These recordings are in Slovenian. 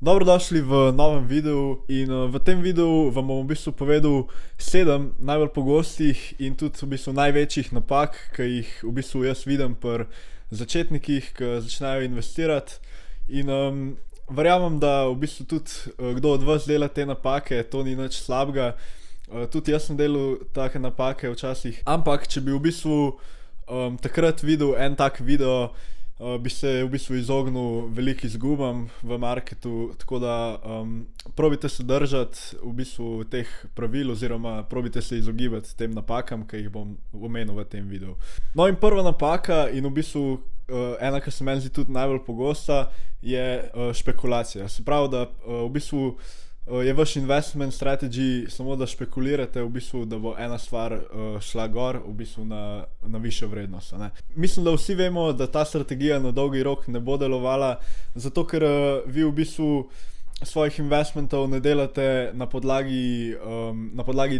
Dobrodošli v novem videu in v tem videu vam bom v bistvu povedal 7 najbolj pogostih in tudi v bistvu največjih napak, ki jih v bistvu jaz vidim pri začetnikih, ki začnejo investirati. In verjamem, da v bistvu tudi kdo od vas dela te napake, to ni nič slabega. Tudi jaz sem delal take napake včasih, ampak če bi v bistvu takrat videl en tak video, bi se v bistvu izognil velikim izgubam v marketu, tako da probajte se držati v bistvu teh pravil oziroma probajte se izogibati tem napakam, ki jih bom omenil v tem videu. No, in prva napaka in v bistvu ena, ki se meni zdi tudi najbolj pogosta, je špekulacija. Se pravi, da v bistvu je vaš investment strategy samo da špekulirate v bistvu, da bo ena stvar šla gor v bistvu na višjo vrednost, a ne. Mislim, da vsi vemo, da ta strategija na dolgi rok ne bo delovala, zato ker vi v bistvu svojih investmentov ne delate na podlagi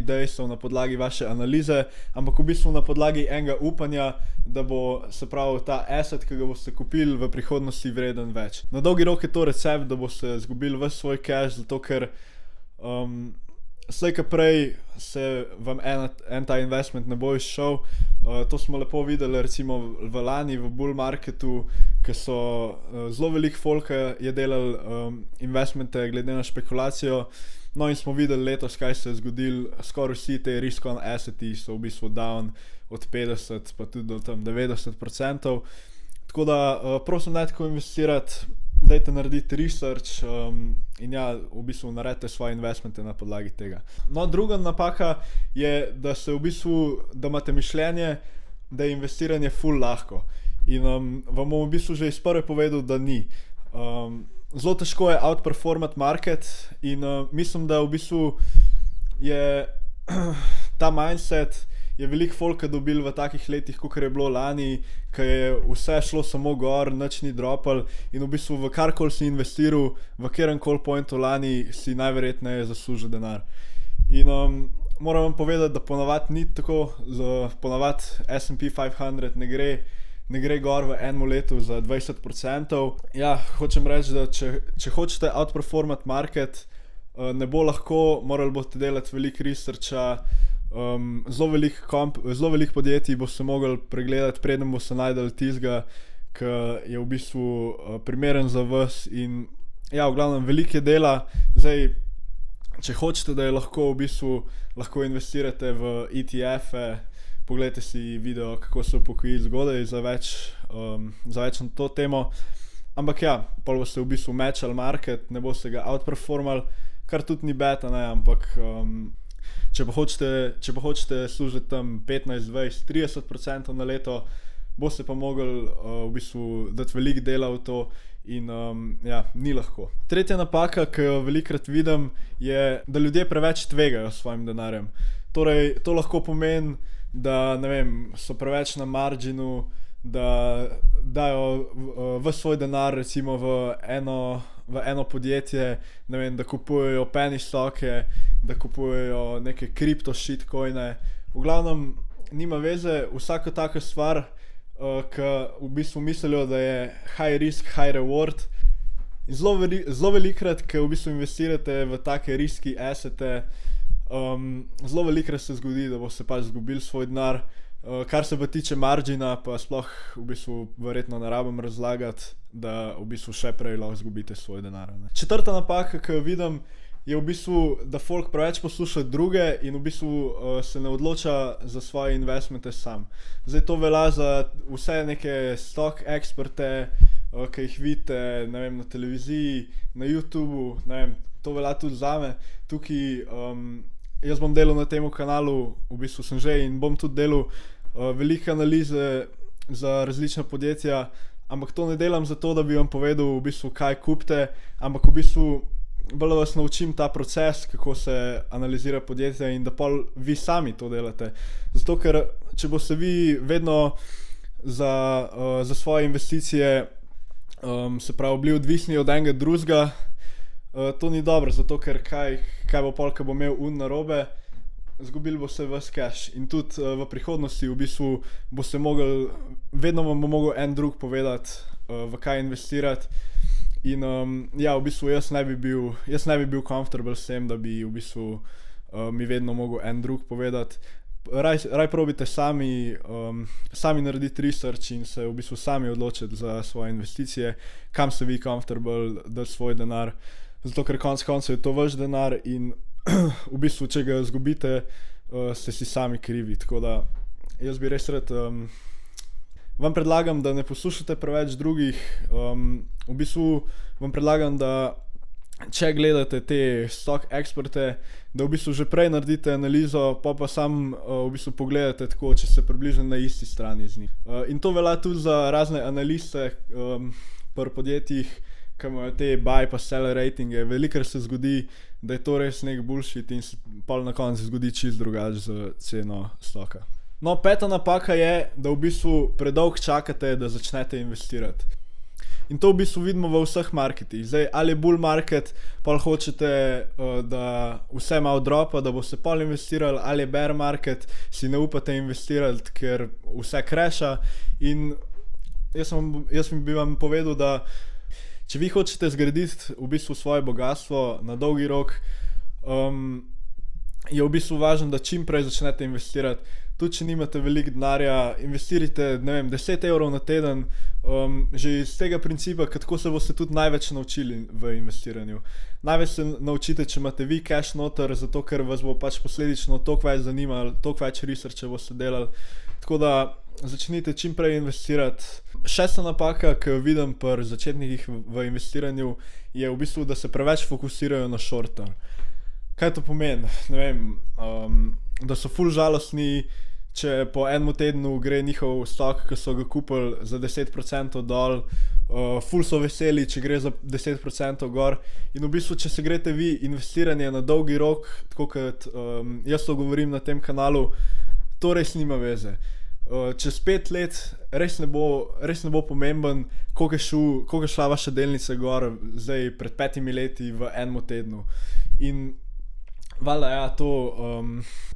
dejstev, na podlagi vaše analize, ampak v bistvu na podlagi enega upanja, da bo, se pravi, ta asset, ki ga boste kupili, v prihodnosti vreden več. Na dolgi rok je to recept, da boste izgubili ves svoj cash, zato ker slej ko prej se vam en ta investment ne bo izšel. To smo lepo videli recimo v lani v bull marketu, ko so zelo veliko folka je delali investmente glede na špekulacijo. No, in smo videli letos, kaj se je zgodilo. Skoraj vsi te risk on asseti so v bistvu down od 50 pa tudi do tam 90%. Tako da prosim, ne tako investirati, dajte narediti research in ja, v bistvu naredite svoje investmente na podlagi tega. No, druga napaka je, da da imate mišljenje, da je investiranje ful lahko. In vam bom v bistvu že iz prve povedal, da ni. Zelo težko je outperformati market in mislim, da v bistvu je ta mindset je veliko folka dobil v takih letih, kakor je bilo lani, ko je vse šlo samo gor, nič ni dropal in v bistvu v karkoli si investiral, v kateremkoli pointu lani si najverjetneje zaslužil denar. In moram vam povedati, da ponavadi ni tako, ponavadi S&P 500 ne gre gor v enem letu za 20%. Ja, hočem reči, da če hočete outperformati market, ne bo lahko, morali boste delati veliko researcha, zelo veliko podjetij boste mogli pregledati, preden boste najdeli tistega, ki je v bistvu primeren za vas. In ja, v glavnem veliko je dela. Zdaj, če hočete, da je lahko v bistvu, lahko investirate v ETF-e, poglejte si video, kako se upokojiti zgodaj za več na to temo. Ampak ja, pol boste v bistvu matchali market, ne boste ga outperformali, kar tudi ni bad, ne, ampak če pa hočete služiti tam 15, 20, 30% na leto, boste pa mogli v bistvu dati veliko dela v to in ja, ni lahko. Tretja napaka, ki jo velikokrat vidim, je, da ljudje preveč tvegajo s svojim denarjem. Torej, to lahko pomeni, da ne vem, so preveč na marginu, da dajo ves svoj denar recimo v eno podjetje, ne vem, da kupujejo penny stocke, da kupujejo neke kripto shitcoine. V glavnem nima veze, vsaka taka stvar, ki v bistvu mislijo, da je high risk, high reward. In zelo velikokrat, ko v bistvu investirate v take risky assete, zelo velikokrat se zgodi, da boste pač izgubili svoj denar. Kar se pa tiče margina, pa sploh v bistvu verjetno ne rabim razlagati, da v bistvu še prej lahko izgubite svoj denar, ne. Četrta napaka, ki jo vidim, je v bistvu, da folk preveč posluša druge in v bistvu se ne odloča za svoje investmente sam. Zdaj to velja za vse neke stock eksperte, ki jih vidite, ne vem, na televiziji, na YouTubu, ne vem, to velja tudi zame. Tukaj jaz bom delal na tem kanalu, v bistvu sem že in bom tudi delal velike analize za različna podjetja, ampak to ne delam zato, da bi vam povedal v bistvu, kaj kupite, ampak v bistvu bolj vas naučim ta proces, kako se analizira podjetje in da pol vi sami to delate. Zato, ker če boste vi vedno za svoje investicije se pravi bili odvisni od enega drugega, to ni dobro, zato ker kaj bo pol, ko bo imel narobe, izgubili boste ves cash in tudi v prihodnosti v bistvu boste mogli, vedno vam bo mogel en drug povedati, v kaj investirati. In ja, v bistvu jaz ne bi bil comfortable s tem, da bi v bistvu mi vedno mogel en drug povedati. Raj probite sami narediti research in se v bistvu sami odločiti za svoje investicije, kam se vi comfortable dati svoj denar, zato ker konec koncev je to vaš denar in v bistvu, če ga izgubite, ste si sami krivi. Tako da jaz bi res rad vam predlagam, da ne poslušate preveč drugih. V bistvu vam predlagam, da če gledate te stock eksperte, da v bistvu že prej naredite analizo, pa sam v bistvu pogledate tako, če ste približno na isti strani z njim. In to velja tudi za razne analiste pri podjetjih, ki imajo te buy pa sell ratinge. Velikokrat se zgodi, da je to res nek bullshit in se pol na koncu zgodi čisto drugače z ceno stocka. No, peta napaka je, da v bistvu predolgo čakate, da začnete investirati. In to v bistvu vidimo v vseh marketih. Zdaj, ali je bull market, pol hočete, da vse malo dropa, da boste pol investirali, ali je bear market, si ne upate investirati, ker vse crasha. In jaz bi vam povedal, da če vi hočete zgraditi v bistvu svoje bogastvo na dolgi rok, je v bistvu važno, da čim prej začnete investirati. Tudi če nimate veliko denarja, investirajte, ne vem, 10 evrov na teden, že iz tega principa, kako se boste tudi največ naučili v investiranju. Največ se naučite, če imate vi cash noter, zato ker vas bo pač posledično toliko več zanimalo, toliko več researcha boste delali. Tako da začnite čim prej investirati. Šesta napaka, ki jo vidim pri začetnikih v investiranju, je v bistvu, da se preveč fokusirajo na short term. Kaj to pomeni? Ne vem, da so ful žalostni, če po enem tednu gre njihov stock, ki so ga kupili, za 10% dol, ful so veseli, če gre za 10% gor. In v bistvu, če se greste vi investiranje na dolgi rok, tako kot jaz to govorim na tem kanalu, to res nima veze. Čez 5 let res ne bo pomemben, koliko je šla vaša delnica gor zdaj pred 5 leti v enem tednu. In valjda, ja, to,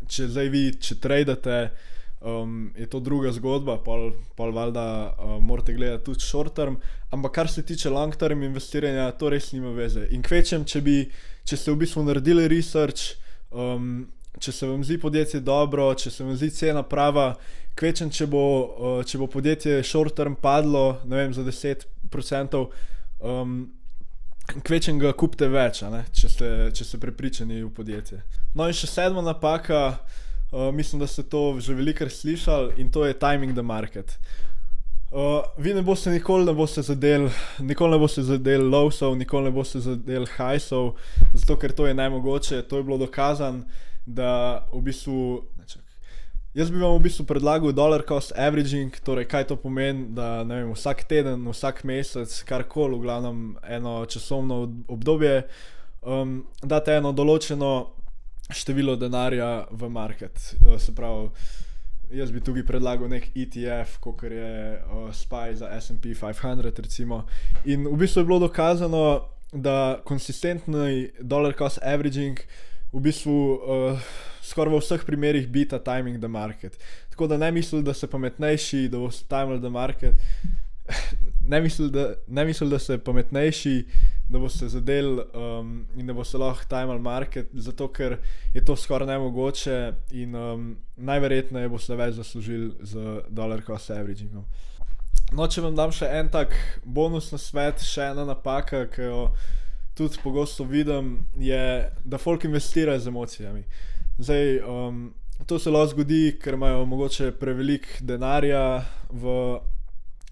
če zdaj vi, če tradate, je to druga zgodba, pol valjda morate gledati tudi short term, ampak kar se tiče long term investiranja, to res nima veze. In kvečem, če ste v bistvu naredili research, če se vam zdi podjetje dobro, če se vam zdi cena prava, kvečem, če bo podjetje short term padlo, ne vem, za 10%, kvečem ga kupite več, če ste prepričani v podjetje. No in še sedma napaka, mislim, da ste to že velikokrat slišali, in to je timing the market. Vi nikoli ne boste zadeli lowsov, nikoli ne boste zadeli highsov, zato ker to je nemogoče. To je bilo dokazano, da v bistvu jaz bi vam v bistvu predlagal dollar cost averaging, torej kaj to pomeni, da ne vem, vsak teden, vsak mesec, karkoli, v glavnem eno časovno obdobje, date eno določeno število denarja v market. Se pravi, jaz bi tukaj predlagal nek ETF, kakor je SPY za S&P 500 recimo. In v bistvu je bilo dokazano, da konsistentni dollar cost averaging v bistvu skoraj v vseh primerih beata timing the market. Tako da ne misli, da ste pametnejši, da boste timali the market. Ne misli, da ste pametnejši, da boste zadeli in da boste lahko timali market, zato ker je to skoraj nemogoče in najverjetneje boste več zaslužili z dollar cost averagingom. No, če vam dam še en tak bonus na svet, še ena napaka, ki jo tudi pogosto vidim, je, da folk investira z emocijami. Zdaj, to se lahko zgodi, ker imajo mogoče prevelik denarja v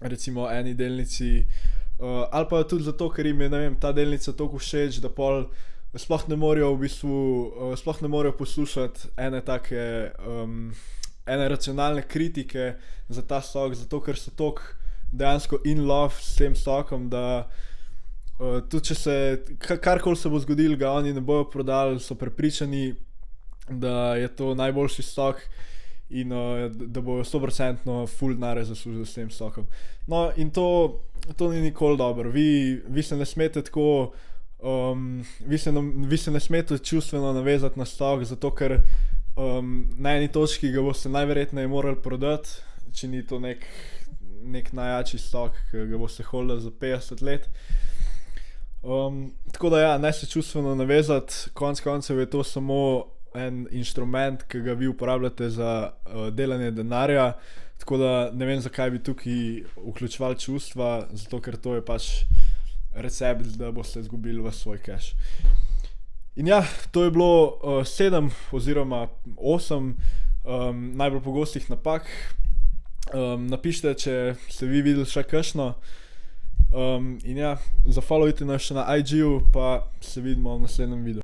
recimo eni delnici, ali pa tudi zato, ker jim je, ne vem, ta delnica toliko všeč, da pol sploh ne morejo poslušati ene racionalne kritike za ta stock, zato ker so toliko dejansko in love s tem stockom, da tudi če se karkoli se bo zgodilo, ga oni ne bojo prodali, so prepričani, da je to najboljši stock in da bojo 100% full denarja zaslužili s tem stockom. No, in to ni nikoli dobro. Vi se ne smete tako vi se ne smete čustveno navezati na stock, zato ker na eni točki ga boste najverjetneje morali prodati, če ni to nek najjači stock, ki ga boste holdali za 50 let. Tako da ja, ne se čustveno navezati, konec koncev je to samo en inštrument, ki ga vi uporabljate za delanje denarja, tako da ne vem, zakaj bi tukaj vključevali čustva, zato ker to je pač recept, da boste izgubili v svoj cash. In ja, to je bilo 7 oziroma 8 najbolj pogostih napak. Napišite, če ste vi videli še kakšno. In ja, zafollowite nas še na IG-ju, pa se vidimo v naslednjem videu.